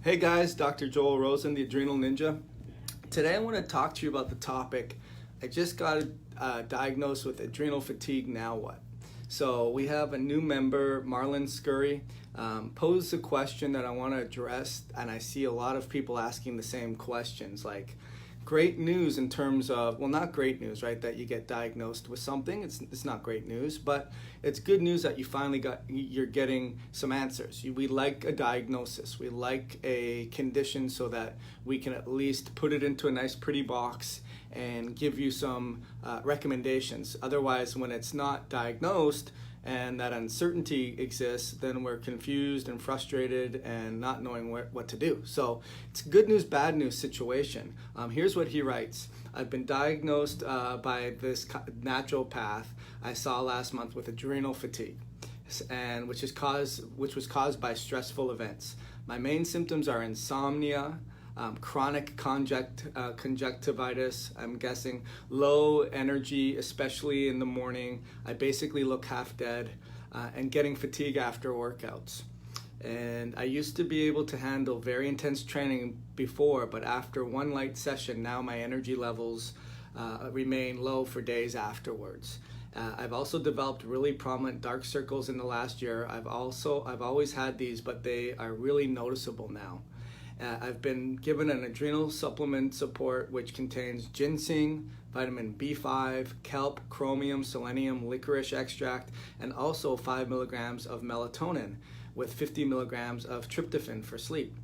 Hey guys, Dr. Joel Rosen, the Adrenal Ninja. Today I want to talk to you about the topic. I just got diagnosed with adrenal fatigue, now what? So we have a new member, Marlon Scurry, posed a question that I want to address, and I see a lot of people asking the same questions, like great news in terms of, well, not great news, right, that you get diagnosed with something. It's not great news, but it's good news that you're getting some answers. We like a diagnosis. We like a condition so that we can at least put it into a nice pretty box and give you some recommendations. Otherwise, when it's not diagnosed and that uncertainty exists, then we're confused and frustrated and not knowing what to do. So it's a good news, bad news situation. Here's what he writes. I've been diagnosed by this natural path I saw last month with adrenal fatigue, and which was caused by stressful events. My main symptoms are insomnia, chronic conjunctivitis, I'm guessing, low energy, especially in the morning. I basically look half dead, and getting fatigue after workouts. And I used to be able to handle very intense training before, but after one light session, now my energy levels remain low for days afterwards. I've also developed really prominent dark circles in the last year. I've always had these, but they are really noticeable now. I've been given an adrenal supplement support which contains ginseng, vitamin B5, kelp, chromium, selenium, licorice extract, and also 5 milligrams of melatonin with 50 milligrams of tryptophan for sleep.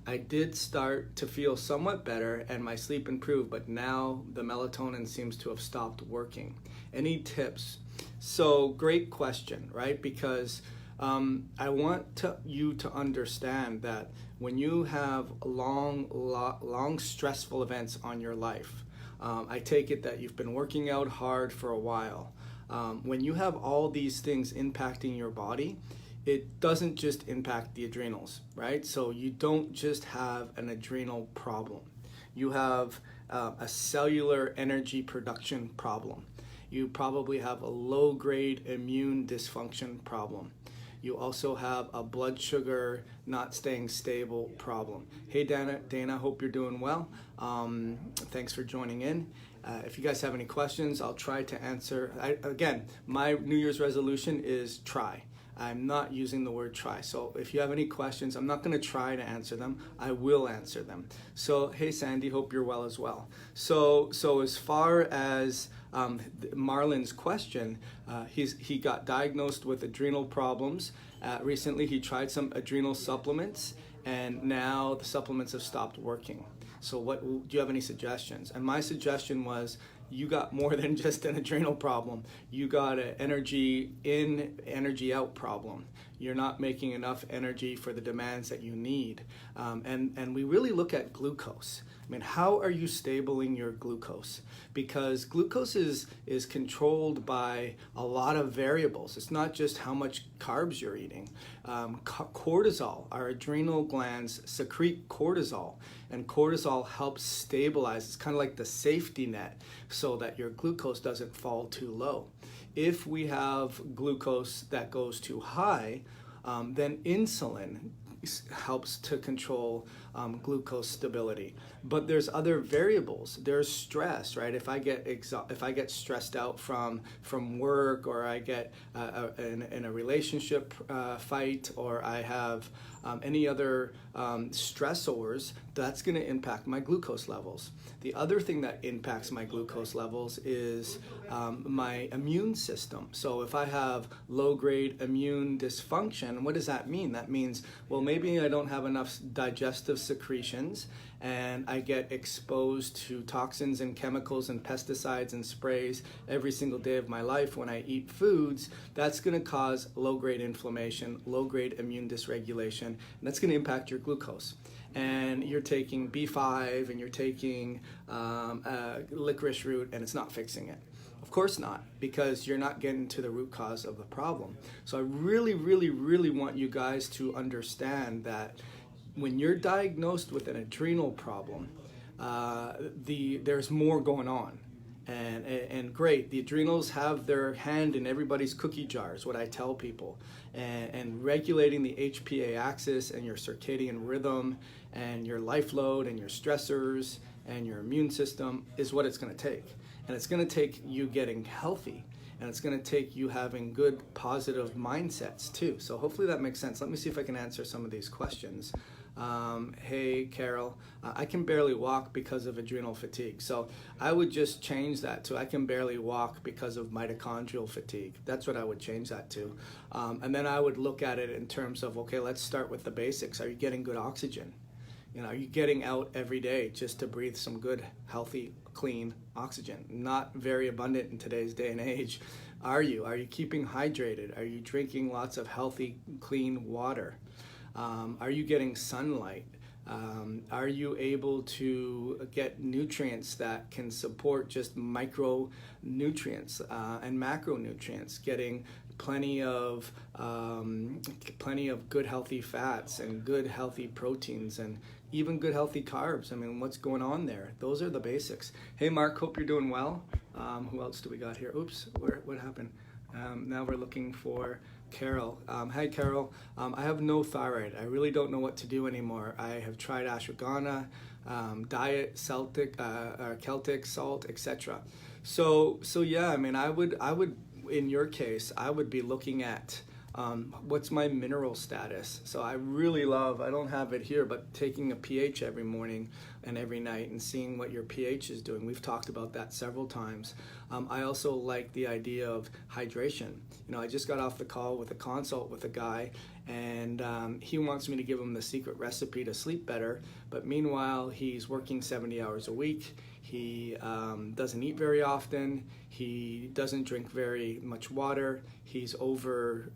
I did start to feel somewhat better and my sleep improved, but now the melatonin seems to have stopped working. Any tips? So great question, right? Because I want you to understand that when you have long stressful events on your life, I take it that you've been working out hard for a while. When you have all these things impacting your body, it doesn't just impact the adrenals, right? So you don't just have an adrenal problem. You have a cellular energy production problem. You probably have a low-grade immune dysfunction problem. You also have a blood sugar not staying stable problem. Hey Dana, hope you're doing well. Thanks for joining in. If you guys have any questions, I'll try to answer. Again, my New Year's resolution is try. I'm not using the word try. So if you have any questions, I'm not going to try to answer them. I will answer them. So hey Sandy, hope you're well as well. So as far as Marlon's question, he got diagnosed with adrenal problems. Recently he tried some adrenal supplements and now the supplements have stopped working. So do you have any suggestions? And my suggestion was, you got more than just an adrenal problem. You got an energy in, energy out problem. You're not making enough energy for the demands that you need. And we really look at glucose. I mean, how are you stabling your glucose? Because glucose is controlled by a lot of variables. It's not just how much carbs you're eating. Cortisol, our adrenal glands secrete cortisol, and cortisol helps stabilize. It's kind of like the safety net so that your glucose doesn't fall too low. If we have glucose that goes too high, then insulin helps to control glucose stability. But there's other variables. There's stress, right? If I get stressed out from work, or I get in a relationship fight, or I have any other stressors, that's going to impact my glucose levels. The other thing that impacts my glucose levels is my immune system. So if I have low-grade immune dysfunction, what does that mean? That means, well, maybe I don't have enough digestive secretions and I get exposed to toxins and chemicals and pesticides and sprays every single day of my life when I eat foods. That's going to cause low-grade inflammation, low-grade immune dysregulation, and that's going to impact your glucose. And you're taking B5 and you're taking licorice root and it's not fixing it. Of course not, because you're not getting to the root cause of the problem. So I really, really, really want you guys to understand that when you're diagnosed with an adrenal problem, there's more going on. And great, the adrenals have their hand in everybody's cookie jar is what I tell people. And regulating the HPA axis and your circadian rhythm and your life load and your stressors and your immune system is what it's going to take. And it's going to take you getting healthy, and it's going to take you having good positive mindsets too. So hopefully that makes sense. Let me see if I can answer some of these questions. Hey Carol, I can barely walk because of adrenal fatigue. So I would just change that to I can barely walk because of mitochondrial fatigue. That's what I would change that to. And then I would look at it in terms of, okay, let's start with the basics. Are you getting good oxygen? You know, are you getting out every day just to breathe some good, healthy, clean oxygen? Not very abundant in today's day and age. Are you? Are you keeping hydrated? Are you drinking lots of healthy, clean water? Are you getting sunlight? Are you able to get nutrients that can support just micronutrients and macronutrients? Getting plenty of good healthy fats and good healthy proteins and even good healthy carbs. I mean, what's going on there? Those are the basics. Hey Mark, hope you're doing well. Who else do we got here? Oops, what happened? Now we're looking for Carol. Hi Carol, I have no thyroid. I really don't know what to do anymore. I have tried ashwagandha, diet, Celtic salt, etc. So yeah, I mean, I would in your case, I would be looking at what's my mineral status. So I really love, I don't have it here, but taking a pH every morning and every night and seeing what your pH is doing. We've talked about that several times. I also like the idea of hydration. You know, I just got off the call with a consult with a guy, and he wants me to give him the secret recipe to sleep better, but meanwhile he's working 70 hours a week. He doesn't eat very often. He doesn't drink very much water. He's over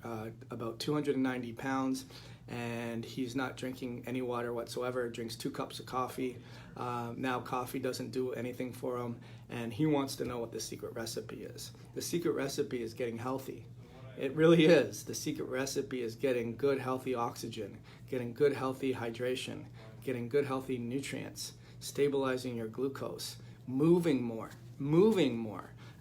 about 290 pounds, and he's not drinking any water whatsoever. Drinks 2 cups of coffee. Now coffee doesn't do anything for him, and he wants to know what the secret recipe is. The secret recipe is getting healthy. It really is. The secret recipe is getting good healthy oxygen, getting good healthy hydration, getting good healthy nutrients, stabilizing your glucose, moving more.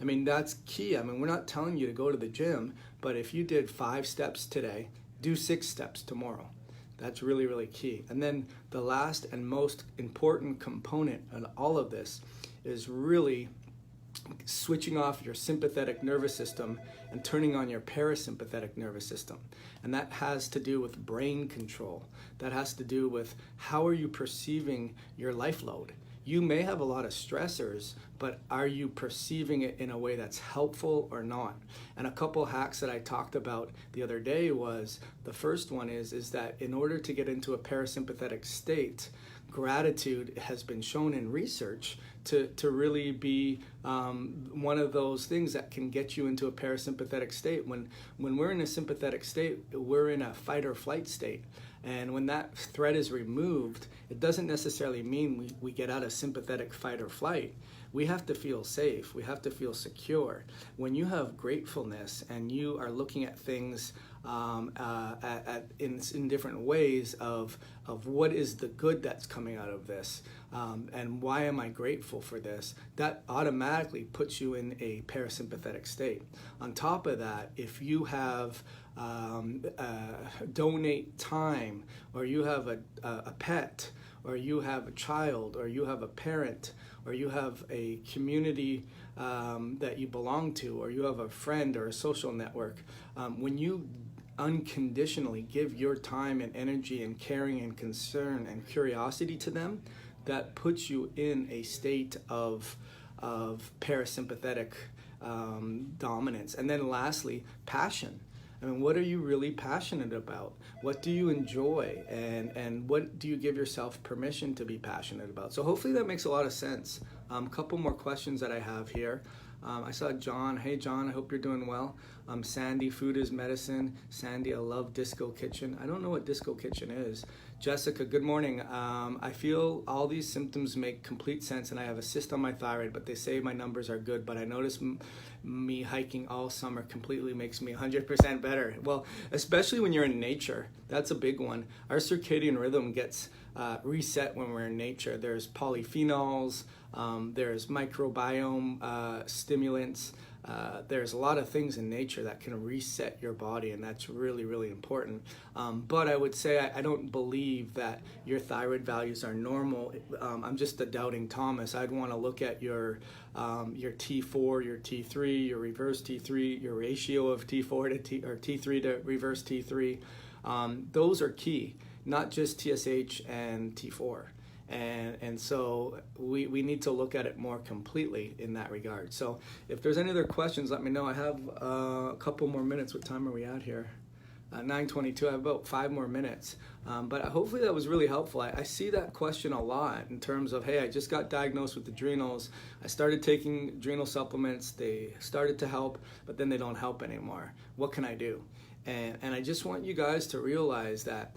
I mean, that's key. I mean, we're not telling you to go to the gym, but if you did 5 steps today, do 6 steps tomorrow. That's really, really key. And then the last and most important component in all of this is really switching off your sympathetic nervous system and turning on your parasympathetic nervous system. And that has to do with brain control. That has to do with how are you perceiving your life load. You may have a lot of stressors, but are you perceiving it in a way that's helpful or not? And a couple hacks that I talked about the other day was, the first one is that in order to get into a parasympathetic state, gratitude has been shown in research to really be one of those things that can get you into a parasympathetic state. When we're in a sympathetic state, we're in a fight or flight state. And when that threat is removed, it doesn't necessarily mean we get out of sympathetic fight or flight. We have to feel safe. We have to feel secure. When you have gratefulness and you are looking at things in different ways of what is the good that's coming out of this, and why am I grateful for this, that automatically puts you in a parasympathetic state. On top of that, if you have donate time, or you have a pet, or you have a child, or you have a parent, or you have a community that you belong to, or you have a friend or a social network, when you unconditionally give your time and energy and caring and concern and curiosity to them, that puts you in a state of parasympathetic dominance. And then lastly, passion. I mean, what are you really passionate about? What do you enjoy? And what do you give yourself permission to be passionate about? So hopefully that makes a lot of sense. Couple more questions that I have here. I saw John. Hey John, I hope you're doing well. Sandy, food is medicine. Sandy, I love Disco Kitchen. I don't know what Disco Kitchen is. Jessica, good morning. I feel all these symptoms make complete sense, and I have a cyst on my thyroid, but they say my numbers are good, but I notice me hiking all summer completely makes me 100% better. Well, especially when you're in nature, that's a big one. Our circadian rhythm gets reset when we're in nature. There's polyphenols, there's microbiome stimulants. There's a lot of things in nature that can reset your body, and that's really, really important. But I would say I don't believe that your thyroid values are normal. I'm just a doubting Thomas. I'd want to look at your T4, your T3, your reverse T3, your ratio of T4 to or T3 to reverse T3. Those are key, not just TSH and T4. And so we need to look at it more completely in that regard. So if there's any other questions, let me know. I have a couple more minutes. What time are we at here? 9:22. I have about 5 more minutes. But hopefully that was really helpful. I see that question a lot in terms of, hey, I just got diagnosed with adrenals. I started taking adrenal supplements. They started to help, but then they don't help anymore. What can I do? And I just want you guys to realize that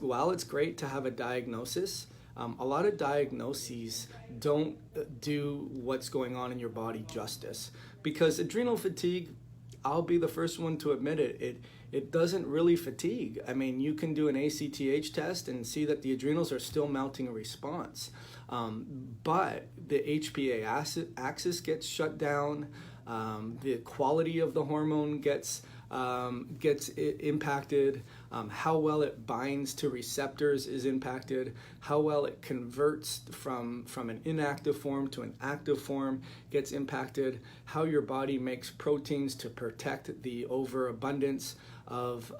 while it's great to have a diagnosis, a lot of diagnoses don't do what's going on in your body justice, because adrenal fatigue, I'll be the first one to admit it, it doesn't really fatigue. I mean, you can do an ACTH test and see that the adrenals are still mounting a response, but the HPA axis gets shut down, the quality of the hormone gets impacted, how well it binds to receptors is impacted, how well it converts from an inactive form to an active form gets impacted, how your body makes proteins to protect the overabundance of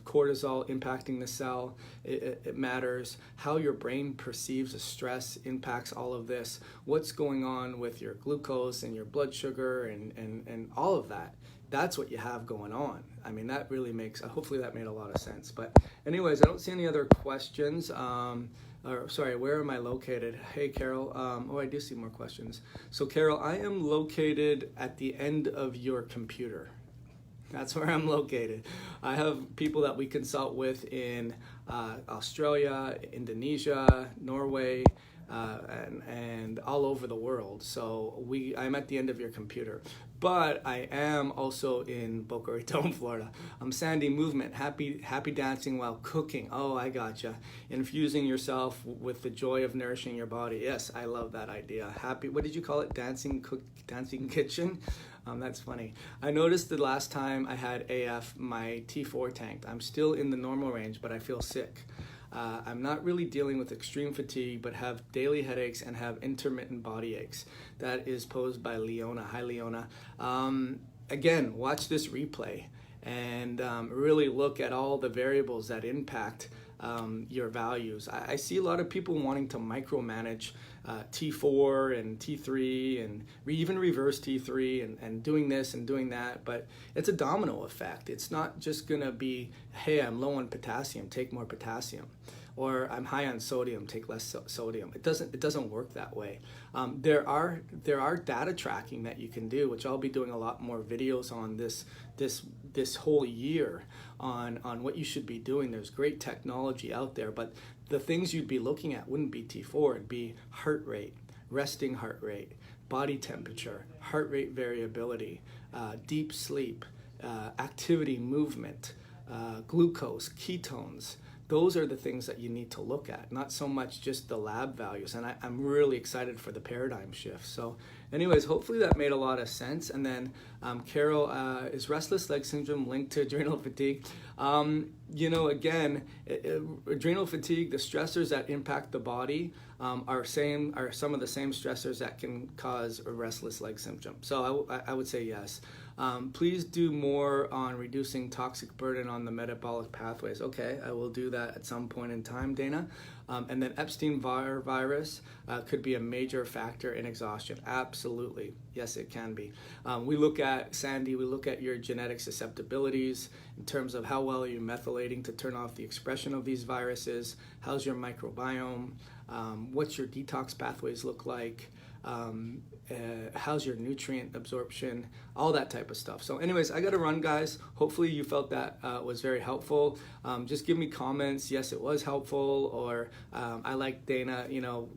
cortisol impacting the cell, it matters, how your brain perceives a stress impacts all of this, what's going on with your glucose and your blood sugar and all of that. That's what you have going on. I mean, that really makes, hopefully that made a lot of sense. But anyways, I don't see any other questions. Sorry, where am I located? Hey, Carol. Oh, I do see more questions. So, Carol, I am located at the end of your computer. That's where I'm located. I have people that we consult with in Australia, Indonesia, Norway, and all over the world. So I'm at the end of your computer. But I am also in Boca Raton, Florida. I'm Sandy Movement, happy dancing while cooking. Oh, I gotcha. Infusing yourself with the joy of nourishing your body. Yes, I love that idea. What did you call it? Dancing kitchen? That's funny. I noticed the last time I had AF, my T4 tanked. I'm still in the normal range, but I feel sick. I'm not really dealing with extreme fatigue, but have daily headaches and have intermittent body aches. That is posed by Leona. Hi, Leona. Again, watch this replay and really look at all the variables that impact your values. I see a lot of people wanting to micromanage T4 and T3 and even reverse T3 and doing this and doing that, but it's a domino effect. It's not just gonna be, hey, I'm low on potassium, take more potassium, or I'm high on sodium, take less sodium. It doesn't work that way. There are data tracking that you can do, which I'll be doing a lot more videos on this whole year on what you should be doing. There's great technology out there, but the things you'd be looking at wouldn't be T4, it'd be heart rate, resting heart rate, body temperature, heart rate variability, deep sleep, activity, movement, glucose, ketones. Those are the things that you need to look at, not so much just the lab values. And I'm really excited for the paradigm shift. So anyways, hopefully that made a lot of sense. And then Carol, is restless leg syndrome linked to adrenal fatigue? Again, adrenal fatigue, the stressors that impact the body are some of the same stressors that can cause a restless leg syndrome. So I would say yes. Please do more on reducing toxic burden on the metabolic pathways. Okay, I will do that at some point in time, Dana. And then Epstein-Barr virus could be a major factor in exhaustion. Absolutely. Yes, it can be. We look at, Sandy, we look at your genetic susceptibilities in terms of how well are you methylating to turn off the expression of these viruses, how's your microbiome, what's your detox pathways look like, how's your nutrient absorption, all that type of stuff. So anyways, I gotta run, guys. Hopefully you felt that was very helpful. Just give me comments, yes, it was helpful, or I like Dana,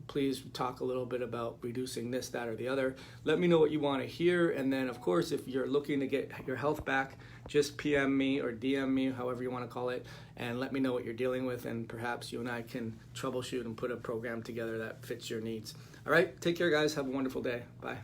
please talk a little bit about reducing this, that, or the other. Let me know what you want to hear, and then of course, if you're looking to get your health back, just PM me or DM me, however you want to call it, and let me know what you're dealing with, and perhaps you and I can troubleshoot and put a program together that fits your needs. All right, take care, guys. Have a wonderful day. Bye.